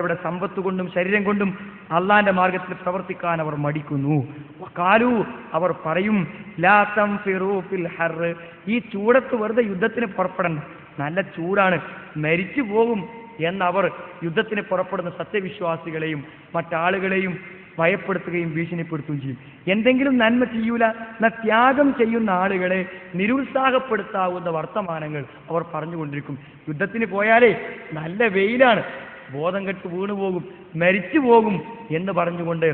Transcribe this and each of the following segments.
അവരുടെ സമ്പത്ത് കൊണ്ടും ശരീരം കൊണ്ടും അള്ളാന്റെ മാർഗത്തിൽ പ്രവർത്തിക്കാൻ അവർ മടിക്കുന്നു. കാലു അവർ പറയും ലാ തൻഫിറൂ ഫിൽ ഹർ, ഈ ചൂടത്ത് വെറുതെ യുദ്ധത്തിന് പുറപ്പെടണ്ട, നല്ല ചൂടാണ്, മരിച്ചു പോകും എന്നവർ യുദ്ധത്തിന് പുറപ്പെടുന്ന സത്യവിശ്വാസികളെയും മറ്റാളുകളെയും ഭയപ്പെടുത്തുകയും ഭീഷണിപ്പെടുത്തുകയും ചെയ്യും. എന്തെങ്കിലും നന്മ ചെയ്യൂല എന്ന ത്യാഗം ചെയ്യുന്ന ആളുകളെ നിരുത്സാഹപ്പെടുത്താവുന്ന വർത്തമാനങ്ങൾ അവർ പറഞ്ഞുകൊണ്ടിരിക്കും. യുദ്ധത്തിന് പോയാലേ നല്ല വെയിലാണ്, ബോധം കെട്ട് വീണുപോകും, മരിച്ചു പോകും എന്ന് പറഞ്ഞുകൊണ്ട്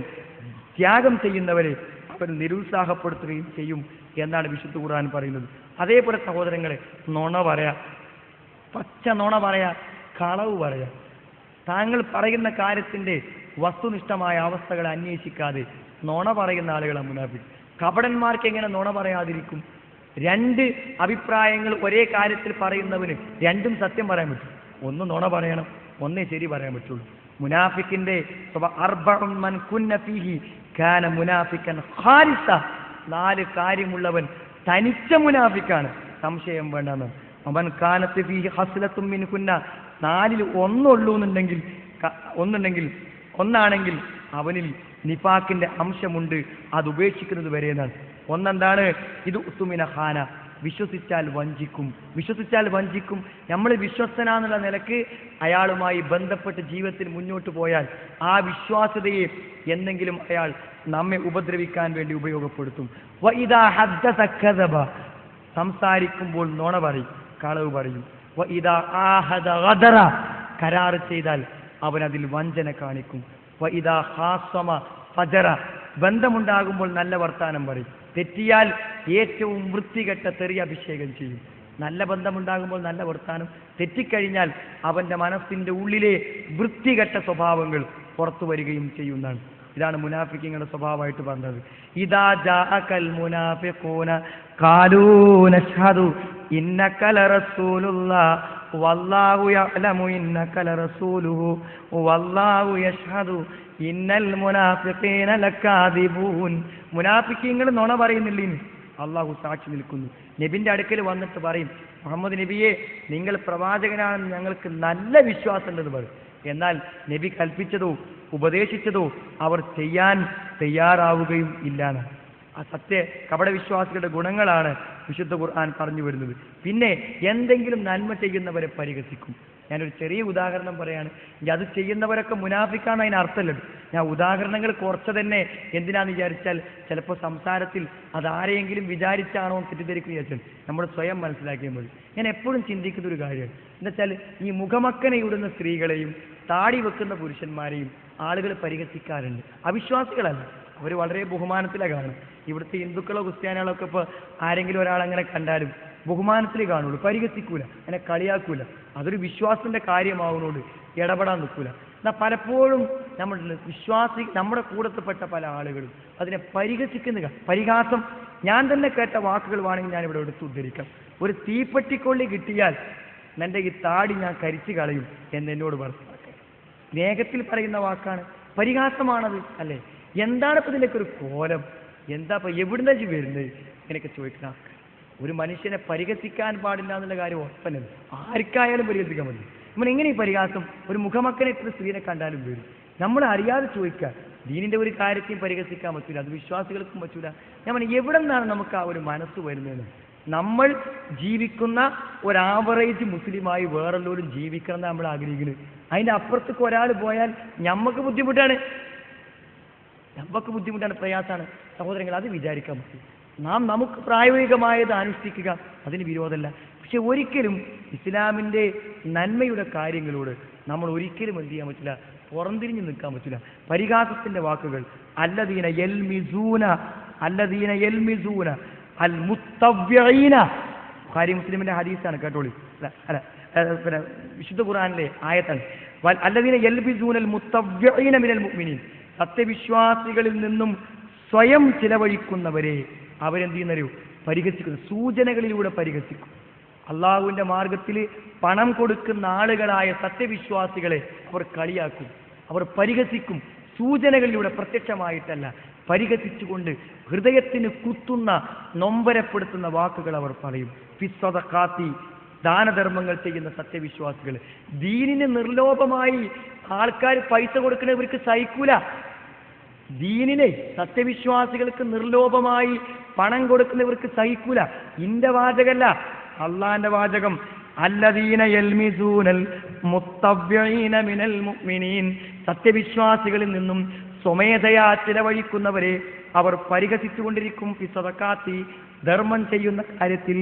ത്യാഗം ചെയ്യുന്നവരെ അവർ നിരുത്സാഹപ്പെടുത്തുകയും ചെയ്യും എന്നാണ് വിശുദ്ധ ഖുർആൻ പറയുന്നത്. അതേപോലെ സഹോദരങ്ങളെ, നുണ പറയാ, പച്ച നുണ പറയാ, കളവ് പറയാ, താങ്കൾ പറയുന്ന കാര്യത്തിന്റെ വസ്തുനിഷ്ഠമായ അവസ്ഥകളെ അന്വേഷിക്കാതെ നുണ പറയുന്ന ആളുകളാണ് മുനാഫിഖ്. കപടന്മാർക്ക് എങ്ങനെ നുണ പറയാതിരിക്കും? രണ്ട് അഭിപ്രായങ്ങൾ ഒരേ കാര്യത്തിൽ പറയുന്നവന് രണ്ടും സത്യം പറയാൻ പറ്റും. ഒന്ന് നുണ പറയണം, ഒന്നേ ശരി പറയാൻ പറ്റുള്ളൂ. മുനാഫിക്കിന്റെ അർബഉൻ മൻ കുന്ന ഫീഹി കാന മുനാഫിക്കൻ ഖാലിസ, 4 കാര്യമുള്ളവൻ തനിച്ച മുനാഫിക്കാണ്, സംശയം വേണ്ടെന്ന്. അവൻ കാനത്ത് ഫീഹി ഹസ്ലത്തും മിൻ കുന്ന, 4ൽ ഒന്നാണെങ്കിൽ അവനിൽ നിഫാക്കിന്റെ അംശമുണ്ട്, അത് ഉപേക്ഷിക്കുന്നത് വരെ എന്നാണ്. ഒന്നെന്താണ്? ഇത് ഉത്തുമിന ഖാന, വിശ്വസിച്ചാൽ വഞ്ചിക്കും. നമ്മൾ വിശ്വസ്തനാന്നുള്ള നിലക്ക് അയാളുമായി ബന്ധപ്പെട്ട് ജീവിതത്തിൽ മുന്നോട്ട് പോയാൽ ആ വിശ്വാസ്യതയെ എന്നെങ്കിലും അയാൾ നമ്മെ ഉപദ്രവിക്കാൻ വേണ്ടി ഉപയോഗപ്പെടുത്തും. വഇദാ ഹദ്ദസ കദബ, സംസാരിക്കുമ്പോൾ നുണ പറയും, കളവ് പറയും. വഇദാ ആഹദ ഗദറ, കരാർ ചെയ്താൽ അവൻ അതിൽ വഞ്ചന കാണിക്കും. വഇദാ ഖാസമ ഫജറ, ബന്ധമുണ്ടാകുമ്പോൾ നല്ല വർത്താനം പറയും, തെറ്റിയാൽ ഏറ്റവും വൃത്തികെട്ട തെറി അഭിഷേകം ചെയ്യും. നല്ല ബന്ധമുണ്ടാകുമ്പോൾ നല്ല വർത്താനം, തെറ്റിക്കഴിഞ്ഞാൽ അവന്റെ മനസ്സിന്റെ ഉള്ളിലെ വൃത്തികെട്ട സ്വഭാവങ്ങൾ പുറത്തു വരികയും ചെയ്യുന്നതാണ്. ഇതാണ് മുനാഫിക്കുകളുടെ സ്വഭാവമായിട്ട് പറഞ്ഞത്. ഇദാ ജാഅകൽ മുനാഫിഖൂന ഖാലൂ നശ്ഹദു ഇന്നക ലറസൂലുള്ളാഹ് വല്ലാഹു യഅലമു ഇന്നക ലറസൂലുഹു വല്ലാഹു യശ്ഹദു ഇന്നൽ മുനാഫിഖീന ലകാദിബൂൻ. മുനാഫിക്കുകൾ നുണ പറയുന്നില്ലേ, അള്ളാഹു സാക്ഷി നിൽക്കുന്നു. നബിന്റെ അടുക്കൽ വന്നിട്ട് പറയും, മുഹമ്മദ് നബിയെ, നിങ്ങൾ പ്രവാചകനാണെന്ന് ഞങ്ങൾക്ക് നല്ല വിശ്വാസം ഉണ്ടെന്ന് പറയും. എന്നാൽ നബി കൽപ്പിച്ചതോ ഉപദേശിച്ചതോ അവർ ചെയ്യാൻ തയ്യാറാവുകയും ഇല്ലാണ്. ആ കപട വിശ്വാസികളുടെ ഗുണങ്ങളാണ് വിശുദ്ധ ഖുർആൻ പറഞ്ഞു വരുന്നത്. പിന്നെ എന്തെങ്കിലും നന്മ ചെയ്യുന്നവരെ പരിഹസിക്കും. ഞാനൊരു ചെറിയ ഉദാഹരണം പറയാണ്, അത് ചെയ്യുന്നവരൊക്കെ മുനാഫിക്കാണ് അതിന് അർത്ഥമല്ലത്. ഞാൻ ഉദാഹരണങ്ങൾ കുറച്ച് തന്നെ എന്തിനാന്ന് വിചാരിച്ചാൽ ചിലപ്പോൾ സംസാരത്തിൽ അതാരെയെങ്കിലും വിചാരിച്ചാണോ തെറ്റിദ്ധരിക്കും വിചാരിച്ചാൽ നമ്മൾ സ്വയം മനസ്സിലാക്കിയാൽ മതി. ഞാൻ എപ്പോഴും ചിന്തിക്കുന്ന ഒരു കാര്യമാണ്, എന്നുവെച്ചാൽ ഈ മുഖമക്കനെ ഇടുന്ന സ്ത്രീകളെയും താടി വെക്കുന്ന പുരുഷന്മാരെയും ആളുകൾ പരിഹസിക്കാറുണ്ട്. അവിശ്വാസികളല്ല, അവർ വളരെ ബഹുമാനത്തിലാണ് കാണും. ഇവിടുത്തെ ഹിന്ദുക്കളോ ക്രിസ്ത്യാനികളോ ഒക്കെ ഇപ്പോൾ ആരെങ്കിലും ഒരാളങ്ങനെ കണ്ടാലും ബഹുമാനത്തിൽ കാണുള്ളൂ, പരിഹസിക്കൂല, അങ്ങനെ കളിയാക്കൂല. അതൊരു വിശ്വാസത്തിന്റെ കാര്യമാവുന്നോട് ഇടപെടാൻ നിൽക്കൂല. എന്നാൽ പലപ്പോഴും നമ്മുടെ കൂടത്തിൽപ്പെട്ട പല ആളുകളും അതിനെ പരിഹസിക്കുന്ന പരിഹാസം. ഞാൻ തന്നെ കേട്ട വാക്കുകൾ വേണമെങ്കിൽ ഞാൻ ഇവിടെ എടുത്ത് ഉദ്ധരിക്കാം. ഒരു തീപ്പെട്ടിക്കൊള്ളി കിട്ടിയാൽ എൻ്റെ ഈ താടി ഞാൻ കരിച്ചു കളയും എന്ന് എന്നോട് പറഞ്ഞു. വേഗത്തിൽ പറയുന്ന വാക്കാണ്, പരിഹാസമാണത് അല്ലേ? എന്താണ് ഇപ്പം ഇതിൻ്റെയൊക്കെ ഒരു കോലം? എന്താ ഇപ്പം എവിടുന്ന വരുന്നത് എനിക്ക് ചോദിക്കുന്ന ആൾക്കാർ. ഒരു മനുഷ്യനെ പരിഹസിക്കാൻ പാടില്ല എന്നുള്ള കാര്യം ഉറപ്പന്നത്, ആർക്കായാലും പരിഹസിക്കാൻ പറ്റില്ല. നമ്മൾ എങ്ങനെ ഈ പരിഹാസം? ഒരു മുഖമക്കനെ ഇത്ര സ്ത്രീനെ കണ്ടാലും വരും. നമ്മൾ അറിയാതെ ചോദിക്കുക, ദീനിന്റെ ഒരു കാര്യത്തെയും പരിഹസിക്കാൻ പറ്റില്ല, അത് വിശ്വാസികൾക്കും പറ്റൂല. ഞാൻ എവിടെ നിന്നാണ് നമുക്ക് ആ ഒരു മനസ്സ് വരുന്നതെന്ന്? നമ്മൾ ജീവിക്കുന്ന ഒരു ആവറേജ് മുസ്ലിമായി വേറെല്ലാവരും ജീവിക്കണം എന്ന് നമ്മൾ ആഗ്രഹിക്കുന്നത്. അതിൻ്റെ അപ്പുറത്തേക്ക് ഒരാൾ പോയാൽ നമുക്ക് ബുദ്ധിമുട്ടാണ്, പ്രയാസമാണ്. സഹോദരങ്ങൾ, അത് വിചാരിക്കാൻ പറ്റും. നമുക്ക് പ്രായോഗികമായത് അനുഷ്ഠിക്കുക, അതിന് വിരോധമല്ല. പക്ഷെ ഒരിക്കലും ഇസ്ലാമിൻ്റെ നന്മയുടെ കാര്യങ്ങളോട് നമ്മൾ ഒരിക്കലും എന്ത് ചെയ്യാൻ പറ്റില്ല, പുറംതിരിഞ്ഞ് നിൽക്കാൻ പറ്റില്ല. പരിഹാസത്തിന്റെ വാക്കുകൾ അല്ലദീന യൽമിസൂന അൽ മുത്തവ്വിഈന, ബുഖാരി മുസ്ലിമിന്റെ ഹദീസാണ്, കേട്ടോളി. പിന്നെ വിശുദ്ധ ഖുർആനിലെ ആയത്താണ്. അല്ലദീന യൽമിസൂന അൽ മുത്തവ്വിഈന മിനൽ മുഅ്മിനീൻ, സത്യവിശ്വാസികളിൽ നിന്നും സ്വയം ചിലവഴിക്കുന്നവരെ അവരെന്ത് ചെയ്യുന്നവരോ പരിഹസിക്കുന്നു, സൂചനകളിലൂടെ പരിഹസിക്കും. അള്ളാഹുവിന്റെ മാർഗത്തിൽ പണം കൊടുക്കുന്ന ആളുകളായ സത്യവിശ്വാസികളെ അവർ കളിയാക്കും, അവർ പരിഹസിക്കും. സൂചനകളിലൂടെ, പ്രത്യക്ഷമായിട്ടല്ല, പരിഹസിച്ചുകൊണ്ട് ഹൃദയത്തിന് കുത്തുന്ന നൊമ്പരപ്പെടുത്തുന്ന വാക്കുകൾ അവർ പറയും. ഫിസ്സദഖാത്തി, ദാനധർമ്മങ്ങൾ ചെയ്യുന്ന സത്യവിശ്വാസികൾ. ദീനിന് നിർലോഭമായി ആൾക്കാർ പൈസ കൊടുക്കുന്നവർക്ക് സഹിക്കൂല. ദീനിനെ സത്യവിശ്വാസികൾക്ക് നിർലോഭമായി പണം കൊടുക്കുന്നവർക്ക് സഹിക്കൂല. ഇന്റെ വാചകല്ല, അള്ളാന്റെ വാചകം. അല്ലദീന യൽമിസൂനൽ മുത്തവ്വിഈന മിനൽ മുഅ്മിനീൻ, സത്യവിശ്വാസികളിൽ നിന്നും സ്വമേധയാ ചിലവഴിക്കുന്നവരെ അവർ പരിഹസിച്ചുകൊണ്ടിരിക്കും. ഫി സദഖാത്തി, ധർമ്മം ചെയ്യുന്ന കാര്യത്തിൽ.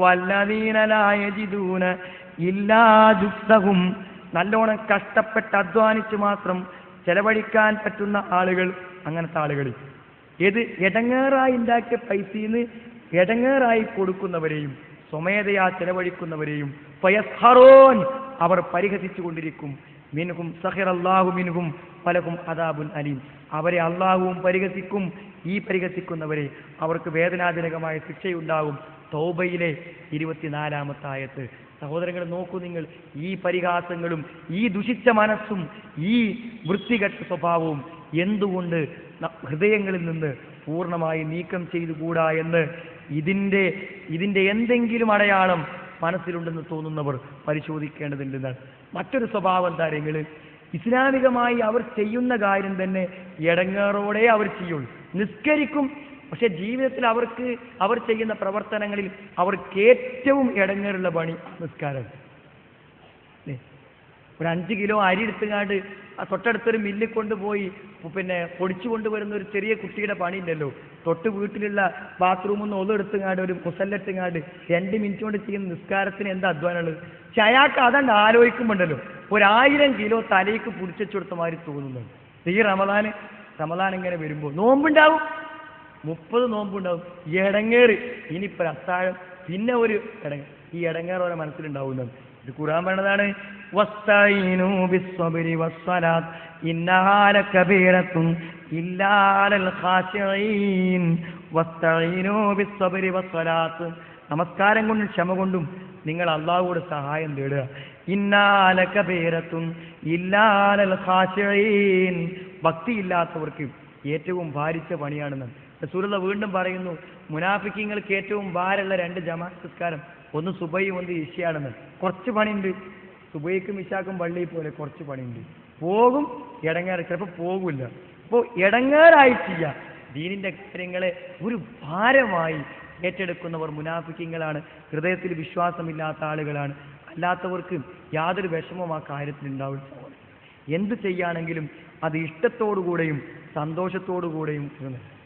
വല്ലദീന ലാ യജിദൂന ഇല്ലാ ജുഹ്ദഹും, നല്ലോണം കഷ്ടപ്പെട്ട് അധ്വാനിച്ച് മാത്രം ചെലവഴിക്കാൻ പറ്റുന്ന ആളുകൾ, അങ്ങനത്തെ ആളുകൾ. ഏത് എടങ്ങേറായി ഉണ്ടാക്കിയ പൈസയിന്ന് എടങ്ങേറായി കൊടുക്കുന്നവരെയും സ്വമേധയാ ചെലവഴിക്കുന്നവരെയും ഫയസ്ഹറൂൻ, അവർ പരിഹസിച്ചു കൊണ്ടിരിക്കും. മിൻഹും സഖിറല്ലാഹു മിൻഹും ഫലഹും അദാബുൻ അലീം, അവരെ അള്ളാഹുവും പരിഹസിക്കും. ഈ പരിഹസിക്കുന്നവരെ അവർക്ക് വേദനാജനകമായ ശിക്ഷയുണ്ടാകും. തൗബയിലെ 24-ാമത്തെ ആയത്ത്. സഹോദരങ്ങൾ നോക്കൂ നിങ്ങൾ, ഈ പരിഹാസങ്ങളും ഈ ദുഷിച്ച മനസ്സും ഈ വൃത്തികെട്ട സ്വഭാവവും എന്തുകൊണ്ട് ഹൃദയങ്ങളിൽ നിന്ന് പൂർണ്ണമായി നീക്കം ചെയ്തുകൂടാ എന്ന് ഇതിൻ്റെ എന്തെങ്കിലും അടയാളം മനസ്സിലുണ്ടെന്ന് തോന്നുന്നവർ പരിശോധിക്കേണ്ടതുണ്ടെന്നാണ്. മറ്റൊരു സ്വഭാവം താരങ്ങൾ, ഇസ്ലാമികമായി അവർ ചെയ്യുന്ന കാര്യം തന്നെ എടങ്ങേറോടെ അവർ ചെയ്യുള്ളൂ. നിസ്കരിക്കും, പക്ഷെ ജീവിതത്തിൽ അവർ ചെയ്യുന്ന പ്രവർത്തനങ്ങളിൽ അവർക്ക് ഏറ്റവും ഇടങ്ങേറുള്ള പണി നിസ്കാരം. ഒരു 5 കിലോ അരി എടുത്തുങ്ങാണ്ട് തൊട്ടടുത്തൊരു മില്ലിൽ കൊണ്ടുപോയി പൊടിച്ചു കൊണ്ടുവരുന്ന ഒരു ചെറിയ കുട്ടിയുടെ പണിയില്ലല്ലോ. തൊട്ട് വീട്ടിലുള്ള ബാത്റൂമിൽ നിന്ന് ഒന്നെടുത്തുങ്ങാണ്ട് ഒരു മുസല്ലെട്ടുങ്ങാണ്ട് 2 മിനിറ്റ് കൊണ്ട് ചെയ്യുന്ന നിസ്കാരത്തിന് എന്താ അധ്വാനമുള്ളത്? പക്ഷെ അയാൾക്ക് അതണ്ട് ആലോചിക്കുമ്പോണ്ടല്ലോ 1000 കിലോ തലയ്ക്ക് പിടിച്ചു കൊടുത്ത മാതിരി തോന്നുന്നുണ്ട്. ഈ റമദാൻ ഇങ്ങനെ വരുമ്പോൾ നോമ്പുണ്ടാവും, 30 നോമ്പുണ്ടാവും. എടങ്ങേറ്, ഇനിയിപ്പോൾ അത്താഴം, പിന്നെ ഒരു ഇടങ്ങേറ്. ഈ എടങ്ങേറ് ഓരോ മനസ്സിലുണ്ടാവുന്നത്. ഇത് ഖുർആൻ പറയണതാണ്. വസ്തഈനൂ ബിസ്സബ്രി വസ്സലാത്ത് ഇന്നഹാ ലകബീറത്തുൻ ഇല്ലാ അലൽ ഖാശിഈൻ. വസ്തഈനൂ ബിസ്സബ്രി വസ്സലാത്ത്, നമസ്കാരം കൊണ്ടും ക്ഷമ കൊണ്ടും നിങ്ങൾ അല്ലാഹുവോട് സഹായം തേടുക. ഇന്നാ ലകബീറത്തുൻ ഇല്ലാ അലൽ ഖാശിഈൻ, ഭക്തിയില്ലാത്തവർക്ക് ഏറ്റവും ഭാരിച്ച പണിയാണെന്ന് റസൂലുള്ളാഹി വീണ്ടും പറയുന്നു. മുനാഫിക്കീങ്ങൾക്ക് ഏറ്റവും ഭാരമുള്ള 2 ജമാഅത്ത് നിസ്കാരം, ഒന്ന് സുബഹി, ഒന്ന് ഇശയാണെന്ന്. കുറച്ച് പണിയുണ്ട്, സുബഹിക്കും ഇശാക്കും പള്ളിയിൽ പോലെ കുറച്ച് പണിയുണ്ട്. പോകും ഇടങ്ങേറ്, ചിലപ്പോൾ പോകില്ല. അപ്പോൾ ഇടങ്ങേറായി ചെയ്യുക ദീനിൻ്റെ കാര്യങ്ങളെ ഒരു ഭാരമായി ഏറ്റെടുക്കുന്നവർ മുനാഫിക്കീങ്ങളാണ്, ഹൃദയത്തിൽ വിശ്വാസമില്ലാത്ത ആളുകളാണ്. അല്ലാത്തവർക്ക് യാതൊരു വിഷമവും ആ കാര്യത്തിൽ ഉണ്ടാവില്ല. എന്ത് ചെയ്യുകയാണെങ്കിലും അത് ഇഷ്ടത്തോടുകൂടെയും സന്തോഷത്തോടുകൂടെയും.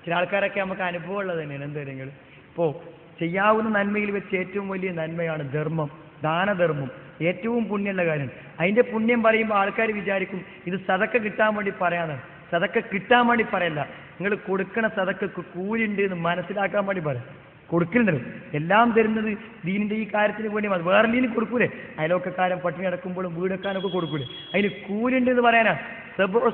ചില ആൾക്കാരൊക്കെ നമുക്ക് അനുഭവമുള്ളത് തന്നെയാണ്. എന്തെങ്കിലും ഇപ്പോൾ ചെയ്യാവുന്ന നന്മയിൽ വെച്ച് ഏറ്റവും വലിയ നന്മയാണ് ധർമ്മം, ദാനധർമ്മം. ഏറ്റവും പുണ്യമുള്ള കാര്യം. അതിൻ്റെ പുണ്യം പറയുമ്പോൾ ആൾക്കാർ വിചാരിക്കും ഇത് സദക്ക കിട്ടാൻ വേണ്ടി പറയാനാണ്. സദക്ക കിട്ടാൻ വേണ്ടി പറയല്ല, നിങ്ങൾ കൊടുക്കണ സദക്കക്ക് കൂലിണ്ട് എന്ന് മനസ്സിലാക്കാൻ വേണ്ടി പറയാം. കൊടുക്കുന്നുണ്ടല്ലോ, എല്ലാം തരുന്നത് ദീനിൻ്റെ ഈ കാര്യത്തിന് വേണ്ടി വേറെ രീതിയിൽ കൊടുക്കൂലേ? അയലോക്കക്കാരൻ പട്ടിണി അടക്കുമ്പോഴും വീടക്കാനൊക്കെ കൊടുക്കൂലേ? അതിന് കൂലുണ്ട് എന്ന് പറയാനാ.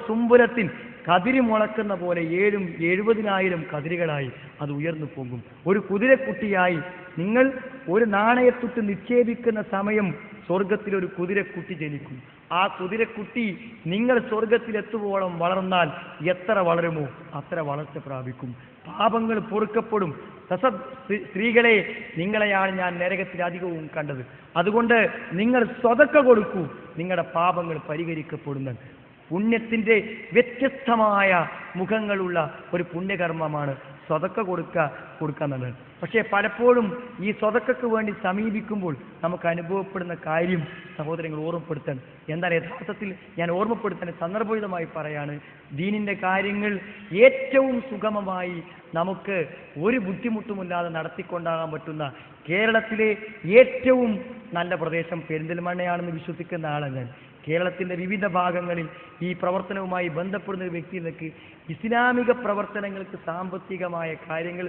സുംബുലത്തിൽ കതിരി മുളക്കുന്ന പോലെ 70,000 കതിരുകളായി അത് ഉയർന്നു പോകും. ഒരു കുതിരക്കുട്ടിയായി നിങ്ങൾ ഒരു നാണയത്തുട്ട് നിക്ഷേപിക്കുന്ന സമയം സ്വർഗത്തിൽ ഒരു കുതിരക്കുട്ടി ജനിക്കും. ആ കുതിരക്കുട്ടി നിങ്ങൾ സ്വർഗത്തിലെത്തുവോളം വളർന്നാൽ എത്ര വളരുമോ അത്ര വളർച്ച പ്രാപിക്കും. പാപങ്ങൾ പൊറുക്കപ്പെടും. സ്ത്രീകളെ, നിങ്ങളെയാണ് ഞാൻ നരകത്തിൽ അധികവും കണ്ടത്. അതുകൊണ്ട് നിങ്ങൾ സ്വതക്ക കൊടുക്കൂ, നിങ്ങളുടെ പാപങ്ങൾ പരിഹരിക്കപ്പെടുന്നത്. പുണ്യത്തിൻ്റെ വ്യത്യസ്തമായ മുഖങ്ങളുള്ള ഒരു പുണ്യകർമ്മമാണ് സ്വതക്ക കൊടുക്കുക എന്നുള്ളത്. പക്ഷേ പലപ്പോഴും ഈ സ്വതക്കക്ക് വേണ്ടി സമീപിക്കുമ്പോൾ നമുക്ക് അനുഭവപ്പെടുന്ന കാര്യം സഹോദരങ്ങൾ ഓർമ്മപ്പെടുത്താൻ, എന്താണ് യഥാർത്ഥത്തിൽ ഞാൻ ഓർമ്മപ്പെടുത്താൻ സന്ദർഭോചിതമായി പറയാണ്. ദീനിൻ്റെ കാര്യങ്ങൾ ഏറ്റവും സുഗമമായി നമുക്ക് ഒരു ബുദ്ധിമുട്ടുമില്ലാതെ നടത്തിക്കൊണ്ടാകാൻ പറ്റുന്ന കേരളത്തിലെ ഏറ്റവും നല്ല പ്രദേശം പെരിന്തൽമണ്ണയാണെന്ന് വിശ്വസിക്കുന്ന ആളാണ് ഞാൻ. കേരളത്തിൻ്റെ വിവിധ ഭാഗങ്ങളിൽ ഈ പ്രവർത്തനവുമായി ബന്ധപ്പെടുന്ന ഒരു വ്യക്തിയിലേക്ക് ഇസ്ലാമിക പ്രവർത്തനങ്ങൾക്ക് സാമ്പത്തികമായ കാര്യങ്ങൾ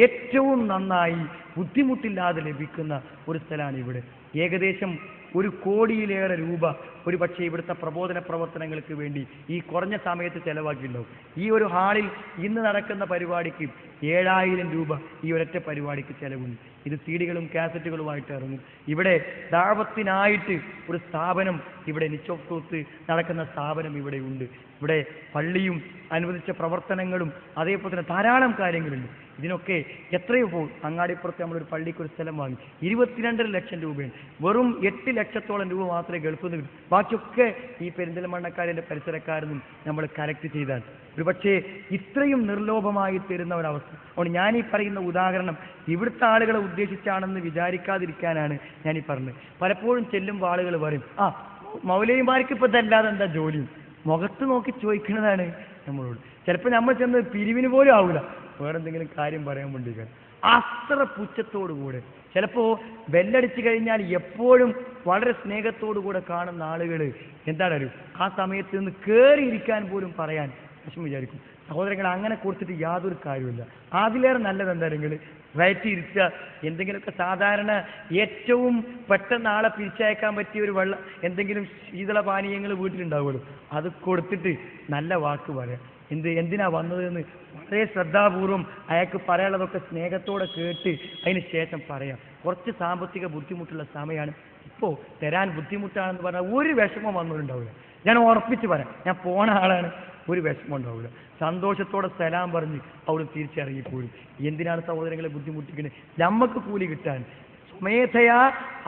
ഏറ്റവും നന്നായി ബുദ്ധിമുട്ടില്ലാതെ ലഭിക്കുന്ന ഒരു സ്ഥലമാണ് ഇവിടെ. ഏകദേശം 1 കോടിയിലേറെ രൂപ ഒരു പക്ഷേ ഇവിടുത്തെ പ്രബോധന പ്രവർത്തനങ്ങൾക്ക് വേണ്ടി ഈ കുറഞ്ഞ സമയത്ത് ചെലവാക്കിയിട്ടുണ്ടാവും. ഈ ഒരു ഹാളിൽ ഇന്ന് നടക്കുന്ന പരിപാടിക്ക് 7,000 രൂപ ഈ ഒരൊറ്റ പരിപാടിക്ക് ചെലവുണ്ട്. ഇത് സീഡികളും കാസറ്റുകളുമായിട്ട് ഇറങ്ങും. ഇവിടെ ദാവത്തിനായിട്ട് ഒരു സ്ഥാപനം, ഇവിടെ നിച്ച് ഓഫ് ട്രൂത്ത് നടക്കുന്ന സ്ഥാപനം ഇവിടെ ഉണ്ട്. ഇവിടെ പള്ളിയും അനുവദിച്ച പ്രവർത്തനങ്ങളും അതേപോലെ തന്നെ ധാരാളം കാര്യങ്ങളുണ്ട്. ഇതിനൊക്കെ എത്രയോ പോകും. അങ്ങാടിപ്പുറത്ത് നമ്മളൊരു പള്ളിക്ക് ഒരു സ്ഥലം വാങ്ങി 22 ലക്ഷം രൂപയാണ്. വെറും 8 ലക്ഷത്തോളം രൂപ മാത്രമേ ഗൾഫിൽ നിന്ന് കിട്ടൂ. ബാക്കിയൊക്കെ ഈ പെരിന്തൽമണ്ണക്കാരൻ്റെ പരിസരക്കാരൊന്നും നമ്മൾ കളക്ട് ചെയ്താൽ. ഒരു പക്ഷേ ഇത്രയും നിർലോഭമായി തരുന്ന ഒരവസ്ഥ. അതുകൊണ്ട് ഞാനീ പറയുന്ന ഉദാഹരണം ഇവിടുത്തെ ആളുകളെ ഉദ്ദേശിച്ചാണെന്ന് വിചാരിക്കാതിരിക്കാനാണ് ഞാനീ പറഞ്ഞത്. പലപ്പോഴും ചെല്ലുമ്പോൾ ആളുകൾ പറയും, മൗലവിമാർക്ക് ഇപ്പോൾ ഇതല്ലാതെ എന്താ ജോലിയും, മുഖത്ത് നോക്കി ചോദിക്കുന്നതാണ് നമ്മളോട്. ചിലപ്പോൾ നമ്മൾ ചെന്ന് പിരിവിന് പോലും ആവില്ല, വേറെന്തെങ്കിലും കാര്യം പറയാൻ വേണ്ടിയിരിക്കാൻ അത്ര പുച്ഛത്തോടുകൂടെ. ചിലപ്പോൾ ബെല്ലടിച്ചു കഴിഞ്ഞാൽ എപ്പോഴും വളരെ സ്നേഹത്തോടുകൂടെ കാണുന്ന ആളുകൾ എന്താണ് ആ സമയത്ത് നിന്ന് കയറിയിരിക്കാൻ പോലും പറയാൻ വിചാരിക്കും. സഹോദരങ്ങൾ, അങ്ങനെ കൊടുത്തിട്ട് യാതൊരു കാര്യമില്ല. അതിലേറെ നല്ലത് എന്താണെങ്കിൽ റൈറ്റ് ഇരിക്കുക, എന്തെങ്കിലുമൊക്കെ സാധാരണ ഏറ്റവും പെട്ടെന്ന് ആളെ പിരിച്ചയക്കാൻ പറ്റിയ ഒരു എന്തെങ്കിലും ശീതള പാനീയങ്ങൾ വീട്ടിലുണ്ടാവുമല്ലോ, അത് കൊടുത്തിട്ട് നല്ല വാക്ക് പറയാം. എന്തിനാ വന്നതെന്ന് വളരെ ശ്രദ്ധാപൂർവം അയാൾക്ക് പറയാനുള്ളതൊക്കെ സ്നേഹത്തോടെ കേട്ട് അതിന് ശേഷം പറയാം. കുറച്ച് സാമ്പത്തിക ബുദ്ധിമുട്ടുള്ള സമയമാണ് ഇപ്പോൾ, തരാൻ ബുദ്ധിമുട്ടാണെന്ന് പറഞ്ഞാൽ ഒരു വിഷമം വന്നവരുണ്ടാവില്ല. ഞാൻ ഉറപ്പിച്ച് പറയാം, ഞാൻ പോണ ആളാണ്, ഒരു വിഷമം ഉണ്ടാവില്ല. സന്തോഷത്തോടെ സലാം പറഞ്ഞ് അവിടെ തിരിച്ചിറങ്ങിപ്പോഴും. എന്തിനാണ് സഹോദരങ്ങളെ ബുദ്ധിമുട്ടിക്കുന്നത്? നമുക്ക് കൂലി കിട്ടാൻ. സ്വമേധയാ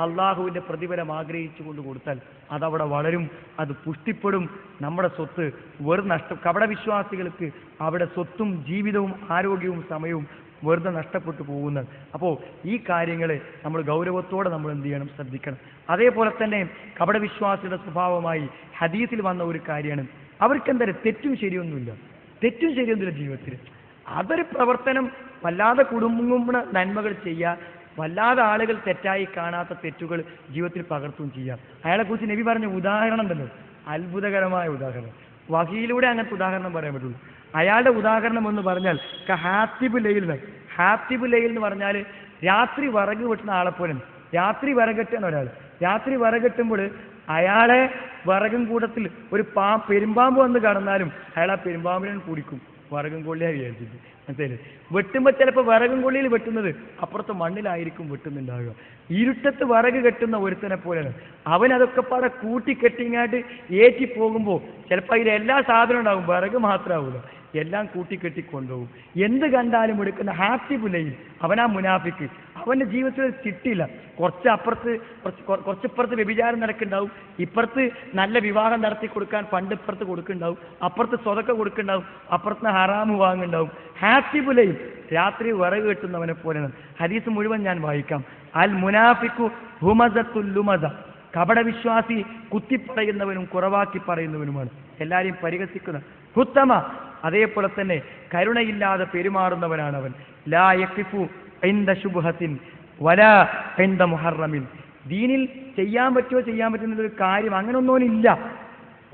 അള്ളാഹുവിൻ്റെ പ്രതിഫലം ആഗ്രഹിച്ചു കൊണ്ട് കൊടുത്താൽ അതവിടെ വളരും, അത് പുഷ്ടിപ്പെടും. നമ്മുടെ സ്വത്ത് വെറുതെ കപടവിശ്വാസികൾക്ക് അവിടെ സ്വത്തും ജീവിതവും ആരോഗ്യവും സമയവും വെറുതെ നഷ്ടപ്പെട്ടു പോകുന്നത്. അപ്പോൾ ഈ കാര്യങ്ങൾ നമ്മൾ ഗൗരവത്തോടെ നമ്മൾ എന്ത് ചെയ്യണം, ശ്രദ്ധിക്കണം. അതേപോലെ തന്നെ കപടവിശ്വാസിയുടെ സ്വഭാവമായി ഹദീസിൽ വന്ന ഒരു കാര്യമാണ്, അവർക്കെന്താ തെറ്റും ശരിയൊന്നുമില്ല, തെറ്റും ശരിയൊന്നുമില്ല ജീവിതത്തിൽ. അതൊരു പ്രവർത്തനം, വല്ലാതെ കുടുംബ നന്മകൾ ചെയ്യുക, വല്ലാതെ ആളുകൾ തെറ്റായി കാണാത്ത തെറ്റുകൾ ജീവിതത്തിൽ പകർത്തുകയും ചെയ്യാം. അയാളെക്കുറിച്ച് നബി പറഞ്ഞ ഉദാഹരണം ഉണ്ടല്ലോ, അത്ഭുതകരമായ ഉദാഹരണം. വഹിയിലൂടെ അങ്ങനത്തെ ഉദാഹരണം പറയാൻ പറ്റുള്ളൂ. അയാളുടെ ഉദാഹരണം എന്ന് പറഞ്ഞാൽ ഹാത്തിബ് ലൈൽ. ഹാത്തിബ് ലൈൽ എന്ന് പറഞ്ഞാൽ രാത്രി വിറക് വെട്ടുന്ന ആളെപ്പോലെ. രാത്രി വിറകെട്ടാണ് ഒരാൾ. രാത്രി വിറകെട്ടുമ്പോൾ അയാളെ വിറകും കൂട്ടത്തിൽ ഒരു പെരുമ്പാമ്പ് വന്ന് കടന്നാലും അയാൾ ആ പെരുമ്പാമ്പിനെ പിടിക്കും, വിറകും കൊള്ളിയാ വിചാരിച്ചിട്ട്. മനസ്സിലായില്ലേ? വെട്ടുമ്പോൾ ചിലപ്പോൾ വിറകും കൊള്ളിയിൽ വെട്ടുന്നത് അപ്പുറത്ത് മണ്ണിലായിരിക്കും വെട്ടുന്നുണ്ടാവുക. ഇരുട്ടത്ത് വിറക് കെട്ടുന്ന ഒരുത്തനെ പോലെയാണ് അവൻ. അതൊക്കെ പാടെ കൂട്ടിക്കെട്ടിങ്ങാട്ട് ഏറ്റി പോകുമ്പോൾ ചിലപ്പോൾ അതിൽ എല്ലാ സാധനവും ഉണ്ടാവും, വിറക് മാത്രമാവില്ല, എല്ലാം കൂട്ടിക്കെട്ടി കൊണ്ടുപോകും. എന്ത് കണ്ടാലും എടുക്കുന്ന ഹാത്തിബുലയിൽ അവനാ മുനാഫിക്ക്. അവൻ്റെ ജീവിതത്തിൽ ചിട്ടില്ല. കുറച്ചിപ്പുറത്ത് വ്യഭിചാരം നടക്കുന്നുണ്ടാവും, ഇപ്പുറത്ത് നല്ല വിവാഹം നടത്തി കൊടുക്കാൻ ഫണ്ട് ഇപ്പുറത്ത് കൊടുക്കുന്നുണ്ടാവും, അപ്പുറത്ത് സ്വതക്ക കൊടുക്കുന്നുണ്ടാവും, അപ്പുറത്ത് ഹറാമ് വാങ്ങുന്നുണ്ടാവും. ഹാത്തിബുലയിൽ രാത്രി വിറക് കെട്ടുന്നവനെ പോലെയാണ്. ഹദീസ് മുഴുവൻ ഞാൻ വായിക്കാം. അൽ മുനാഫിക്കു ഹുമസത്തുൽ ലുമസ. കപടവിശ്വാസി കുത്തിപ്പറയുന്നവനും കുറവാക്കി പറയുന്നവനുമാണ്, എല്ലാവരെയും പരിഹസിക്കുന്ന ഹുത്തമ. അതേപോലെ തന്നെ കരുണയില്ലാതെ പെരുമാറുന്നവനാണ് അവൻ. ലാ യഖിഫു ഇൻദ ശുബ്ഹത്തിൻ വലാ ഇൻദ മുഹറമിൻ. ദീനിൽ ചെയ്യാൻ പറ്റുമോ ചെയ്യാൻ പറ്റുന്നൊരു കാര്യം അങ്ങനെയൊന്നുമില്ല,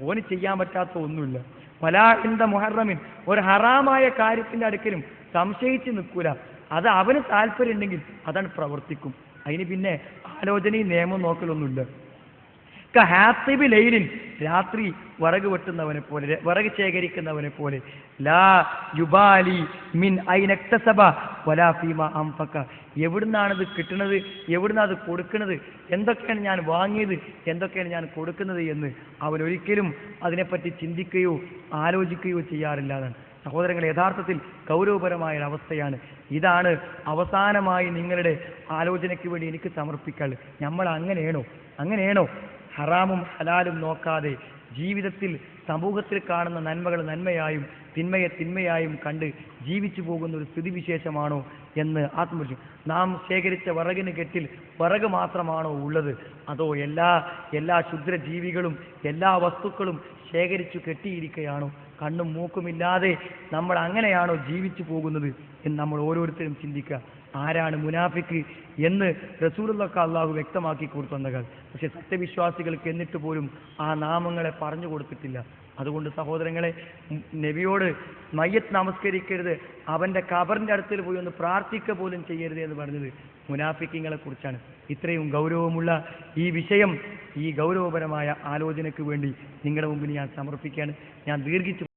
ഓന് ചെയ്യാൻ പറ്റാത്ത ഒന്നുമില്ല. വലാ ഇൻദ മുഹറമിൻ, ഒരു ഹറാമായ കാര്യത്തിൻ്റെ അടുക്കലും സംശയിച്ച് നിൽക്കൂല. അത് അവന് താല്പര്യം ഉണ്ടെങ്കിൽ അതാണ് പ്രവർത്തിക്കും. അതിന് പിന്നെ ആലോചനയും നിയമം നോക്കലൊന്നുമില്ല. ഹാത്തിബ് ലൈലിൻ, രാത്രി വിറക് വെട്ടുന്നവനെ പോലെ, വിറക് ശേഖരിക്കുന്നവനെ പോലെ. ലാ യുബാലി മിൻ ഐനക്തസബ വലാ ഫീമാ അൻഫക. എവിടുന്നാണിത് കിട്ടുന്നത്, എവിടുന്നാണ് അത് കൊടുക്കുന്നത്, എന്തൊക്കെയാണ് ഞാൻ വാങ്ങിയത്, എന്തൊക്കെയാണ് ഞാൻ കൊടുക്കുന്നത് എന്ന് അവൻ ഒരിക്കലും അതിനെപ്പറ്റി ചിന്തിക്കുകയോ ആലോചിക്കുകയോ ചെയ്യാറില്ല എന്നാണ്. സഹോദരങ്ങളെ, യഥാർത്ഥത്തിൽ ഗൗരവപരമായൊരവസ്ഥയാണ്. ഇതാണ് അവസാനമായി നിങ്ങളുടെ ആലോചനയ്ക്ക് വേണ്ടി എനിക്ക് സമർപ്പിക്കാറ്. നമ്മൾ അങ്ങനെയാണോ ഹറാമും ഹലാലും നോക്കാതെ ജീവിതത്തിൽ സമൂഹത്തിൽ കാണുന്ന നന്മകൾ നന്മയായും തിന്മയെ തിന്മയായും കണ്ട് ജീവിച്ചു പോകുന്ന ഒരു സ്ഥിതിവിശേഷമാണോ എന്ന് ആത്മവിശ്വാസം. നാം ശേഖരിച്ച വിറകിന് കെട്ടിൽ വിറക് മാത്രമാണോ ഉള്ളത്, അതോ എല്ലാ ക്ഷുദ്രജീവികളും എല്ലാ വസ്തുക്കളും ശേഖരിച്ചു കെട്ടിയിരിക്കുകയാണോ? കണ്ണും മൂക്കുമില്ലാതെ നമ്മൾ അങ്ങനെയാണോ ജീവിച്ചു പോകുന്നത് എന്ന് നമ്മൾ ഓരോരുത്തരും ചിന്തിക്കുക. ആരാണ് മുനാഫിക്ക് എന്ന് റസൂലുള്ളാഹി അല്ലാഹു വ്യക്തമാക്കി കൊടുത്തന്നകൾ. പക്ഷെ സത്യവിശ്വാസികൾക്ക് എന്നിട്ട് പോലും ആ നാമങ്ങളെ പറഞ്ഞു കൊടുത്തിട്ടില്ല. അതുകൊണ്ട് സഹോദരങ്ങളെ, നബിയോട് മയ്യത്ത് നമസ്കരിക്കരുത്, അവൻ്റെ ഖബറിൻ്റെ അടുത്തിൽ പോയി ഒന്ന് പ്രാർത്ഥിക്കുക പോലും ചെയ്യരുത് എന്ന് പറഞ്ഞത് മുനാഫിക്കുകളെ കുറിച്ചാണ്. ഇത്രയും ഗൗരവമുള്ള ഈ വിഷയം ഈ ഗൗരവപരമായ ആലോചനയ്ക്ക് വേണ്ടി നിങ്ങളുടെ മുമ്പിൽ ഞാൻ സമർപ്പിക്കുകയാണ്. ഞാൻ ദീർഘിച്ചു